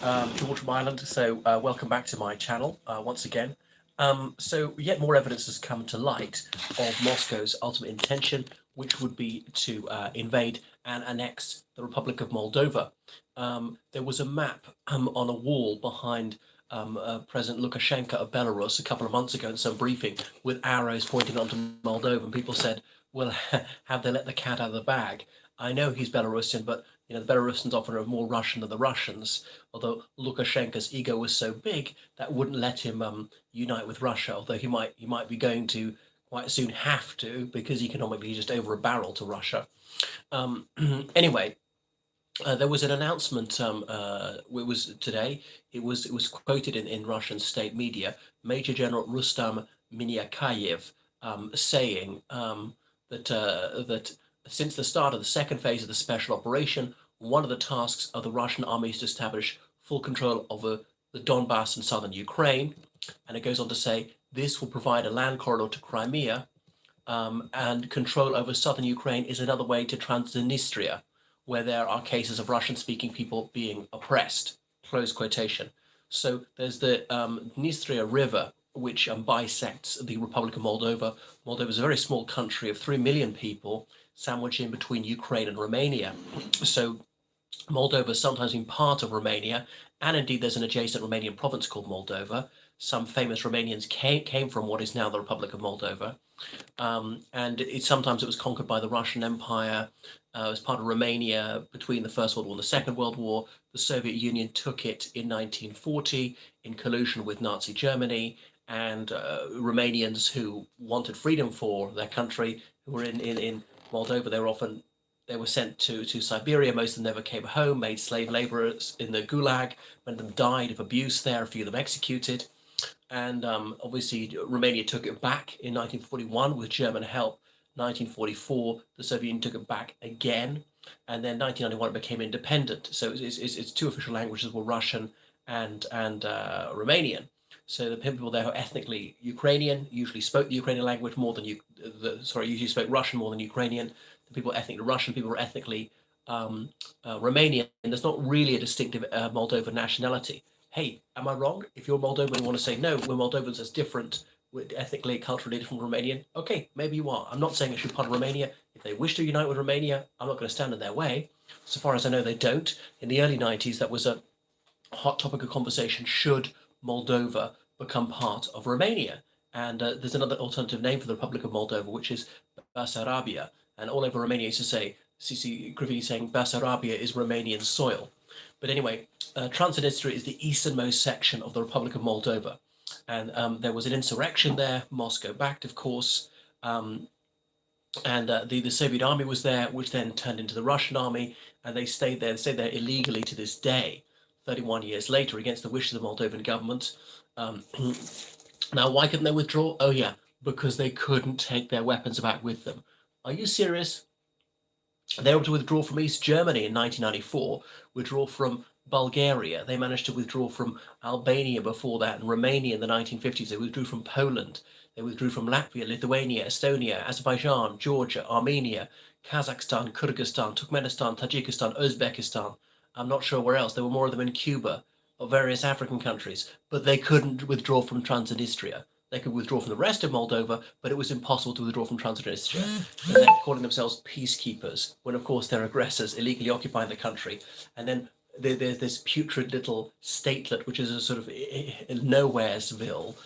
George from Ireland. Welcome back to my channel once again. Yet more evidence has come to light of Moscow's ultimate intention, which would be to invade and annex the Republic of Moldova. There was a map on a wall behind President Lukashenko of Belarus a couple of months ago in some briefing with arrows pointing onto Moldova, and people said, well, have they let the cat out of the bag? I know he's Belarusian, but the Belarusians often are more Russian than the Russians, although Lukashenko's ego was so big that wouldn't let him unite with Russia, although he might be going to quite soon have to, because economically he's just over a barrel to Russia. Um, anyway, there was an announcement. It was today. It was quoted in Russian state media. Major General Rustam Minyakayev saying that since the start of the second phase of the special operation, one of the tasks of the Russian army is to establish full control over the Donbass and southern Ukraine. And it goes on to say this will provide a land corridor to Crimea, and control over southern Ukraine is another way to Transnistria, where there are cases of Russian-speaking people being oppressed. Close quotation. So there's the Dnistria River, which bisects the Republic of Moldova. Moldova is a very small country of 3 million people, sandwiched in between Ukraine and Romania. So Moldova has sometimes been part of Romania, and indeed there's an adjacent Romanian province called Moldova. Some famous Romanians came from what is now the Republic of Moldova. And sometimes it was conquered by the Russian Empire as part of Romania between the First World War and the Second World War. The Soviet Union took it in 1940 in collusion with Nazi Germany, and Romanians who wanted freedom for their country, who were in Moldova, they were sent to Siberia. Most of them never came home, made slave laborers in the Gulag. Many of them died of abuse there, a few of them executed. And obviously, Romania took it back in 1941 with German help. 1944, the Soviet Union took it back again. And then 1991, it became independent. So its two official languages were Russian and Romanian. So the people there who are ethnically Ukrainian usually spoke the Ukrainian language more than usually spoke Russian more than Ukrainian. The people ethnically Russian, people were ethnically Romanian. And there's not really a distinctive Moldovan nationality. Hey, am I wrong? If you're Moldovan and want to say, no, we're Moldovans, as different, we're ethnically, culturally different from Romanian, okay, maybe you are. I'm not saying it should be part of Romania. If they wish to unite with Romania, I'm not going to stand in their way. So far as I know, they don't. In the early 90s, that was a hot topic of conversation. Should Moldova become part of Romania? And there's another alternative name for the Republic of Moldova, which is Bessarabia. And all over Romania used to say, Cici Griffini saying Bessarabia is Romanian soil. But anyway, Transnistria is the easternmost section of the Republic of Moldova. And there was an insurrection there, Moscow backed, of course. The Soviet army was there, which then turned into the Russian army. And they stayed there. They stayed there illegally to this day, 31 years later, against the wishes of the Moldovan government. Now, why couldn't they withdraw? Oh, yeah, because they couldn't take their weapons back with them. Are you serious? They were able to withdraw from East Germany in 1994, withdraw from Bulgaria. They managed to withdraw from Albania before that, and Romania in the 1950s. They withdrew from Poland. They withdrew from Latvia, Lithuania, Estonia, Azerbaijan, Georgia, Armenia, Kazakhstan, Kyrgyzstan, Turkmenistan, Tajikistan, Uzbekistan. I'm not sure where else. There were more of them in Cuba, or various African countries, but they couldn't withdraw from Transnistria. They could withdraw from the rest of Moldova, but it was impossible to withdraw from Transnistria. And they're calling themselves peacekeepers, when of course they're aggressors illegally occupying the country. And then there's this putrid little statelet, which is a sort of nowheresville,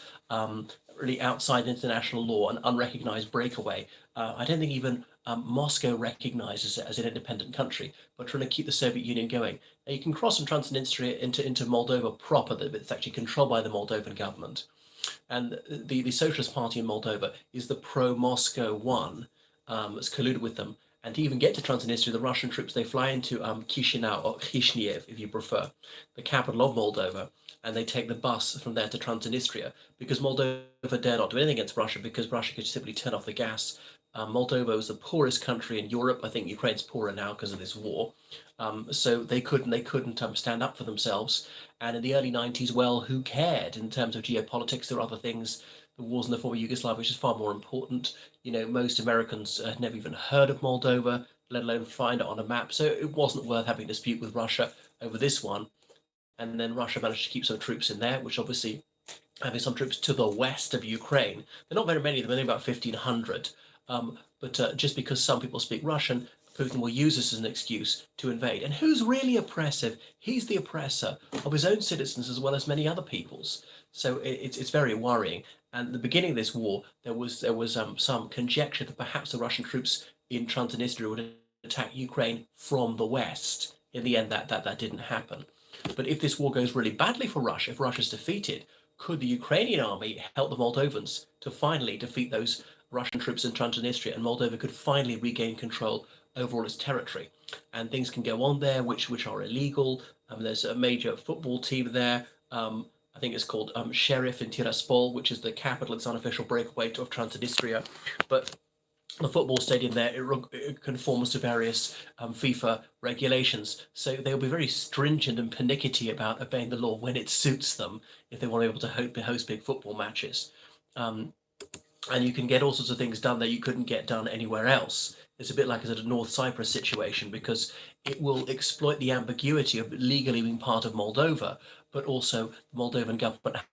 really outside international law, an unrecognized breakaway. I don't think even Moscow recognizes it as an independent country, but trying to keep the Soviet Union going. Now, you can cross from Transnistria into Moldova proper, that it's actually controlled by the Moldovan government. And the Socialist Party in Moldova is the pro-Moscow one, that's colluded with them. And to even get to Transnistria, the Russian troops, they fly into Chisinau, or Kishinev, if you prefer, the capital of Moldova, and they take the bus from there to Transnistria, because Moldova dare not do anything against Russia, because Russia could simply turn off the gas. Moldova was the poorest country in Europe. I think Ukraine's poorer now because of this war. So they couldn't stand up for themselves. And in the early 90s, well, who cared in terms of geopolitics? There were other things, the wars in the former Yugoslavia, which is far more important. Most Americans had never even heard of Moldova, let alone find it on a map. So it wasn't worth having a dispute with Russia over this one. and then Russia managed to keep some troops in there, which obviously having some troops to the west of Ukraine. They're not very many, they're only about 1,500. But just because some people speak Russian, Putin will use this as an excuse to invade. And who's really oppressive? He's the oppressor of his own citizens as well as many other people's. So it's very worrying. And at the beginning of this war, there was some conjecture that perhaps the Russian troops in Transnistria would attack Ukraine from the west. In the end, that didn't happen. But if this war goes really badly for Russia, if Russia's defeated, could the Ukrainian army help the Moldovans to finally defeat those Russian troops in Transnistria, and Moldova could finally regain control over all its territory? And things can go on there which are illegal. There's a major football team there. I think it's called Sheriff in Tiraspol, which is the capital. It's unofficial breakaway of Transnistria. But the football stadium there, it conforms to various FIFA regulations. So they'll be very stringent and pernickety about obeying the law when it suits them if they want to be able to host big football matches. Um, and you can get all sorts of things done that you couldn't get done anywhere else. It's a bit like a North Cyprus situation because it will exploit the ambiguity of legally being part of Moldova, but also the Moldovan government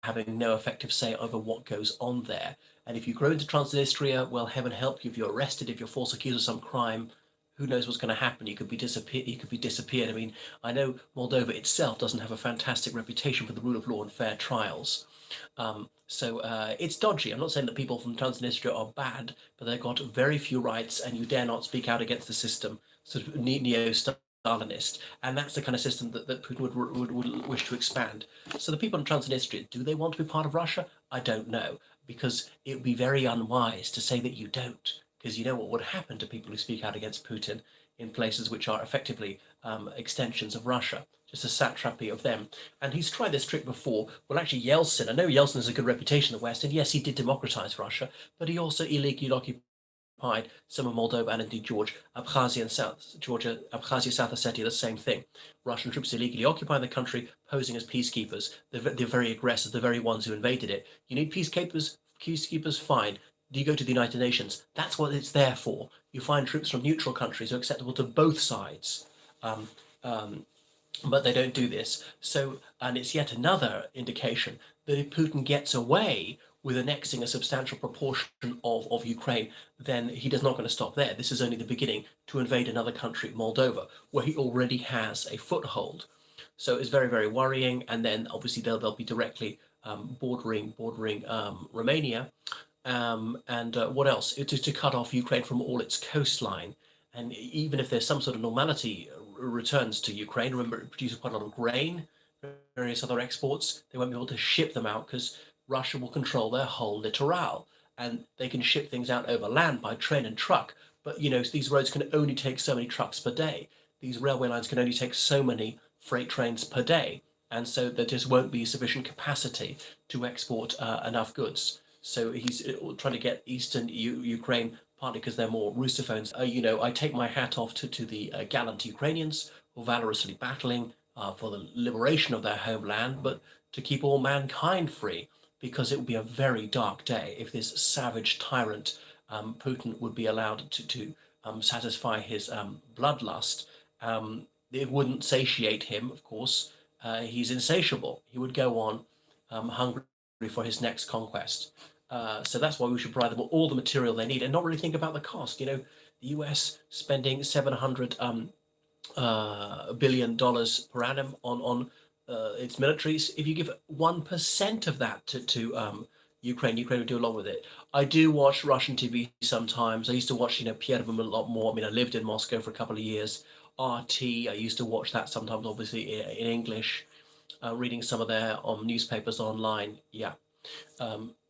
having no effective say over what goes on there. And if you grow into Transnistria, well, heaven help you if you're arrested, if you're false accused of some crime, who knows what's going to happen? You could be disappeared. You could be disappeared. I mean, I know Moldova itself doesn't have a fantastic reputation for the rule of law and fair trials. So it's dodgy. I'm not saying that people from Transnistria are bad, but they've got very few rights, and you dare not speak out against the system, sort of neo-Stalinist. And that's the kind of system that Putin would wish to expand. So the people in Transnistria, do they want to be part of Russia? I don't know, because it would be very unwise to say that you don't, because you know what would happen to people who speak out against Putin in places which are effectively extensions of Russia, just a satrapy of them. And he's tried this trick before. Well, actually, Yeltsin, I know Yeltsin has a good reputation in the West, and yes, he did democratize Russia, but he also illegally occupied some of Moldova and indeed Abkhazia and South Georgia, Abkhazia, South Ossetia, the same thing. Russian troops illegally occupying the country, posing as peacekeepers. They're very aggressive, the very ones who invaded it. You need peacekeepers, fine. Do you go to the United Nations? That's what it's there for. You find troops from neutral countries who are acceptable to both sides. Um, um, but they don't do this. So, and it's yet another indication that if Putin gets away with annexing a substantial proportion of Ukraine, then he is not going to stop there. This is only the beginning to invade another country, Moldova, where he already has a foothold. So it's very, very worrying. And then obviously they'll be directly bordering Romania. And what else? It is to cut off Ukraine from all its coastline. And even if there's some sort of normality returns to Ukraine, remember it produces quite a lot of grain, various other exports, they won't be able to ship them out because Russia will control their whole littoral. And they can ship things out over land by train and truck. But, you know, these roads can only take so many trucks per day. These railway lines can only take so many freight trains per day. And so there just won't be sufficient capacity to export enough goods. So he's trying to get eastern Ukraine, partly because they're more Russophones. You know, I take my hat off to the gallant Ukrainians who are valorously battling for the liberation of their homeland, but to keep all mankind free, because it would be a very dark day if this savage tyrant Putin would be allowed to satisfy his bloodlust. It wouldn't satiate him, of course. He's insatiable. He would go on hungry for his next conquest. So that's why we should provide them all the material they need and not really think about the cost. You know, the US spending $700 billion per annum on its militaries. If you give 1% of that to Ukraine, Ukraine would do a lot with it. I do watch Russian TV sometimes. I used to watch, Pierre-Vim a lot more. I mean, I lived in Moscow for a couple of years. RT, I used to watch that sometimes, obviously in English, reading some of their newspapers online. Yeah.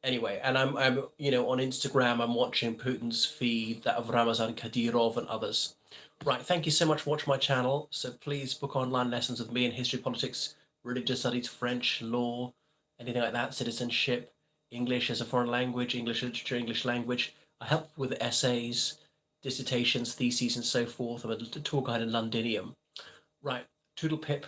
Anyway, and I'm on Instagram, I'm watching Putin's feed, that of Ramazan Kadyrov and others. Right, thank you so much for watching my channel. So please book online lessons with me in history, politics, religious studies, French, law, anything like that, citizenship, English as a foreign language, English literature, English language. I help with essays, dissertations, theses, and so forth. I'm a tour guide in Londinium. Right, toodle pip.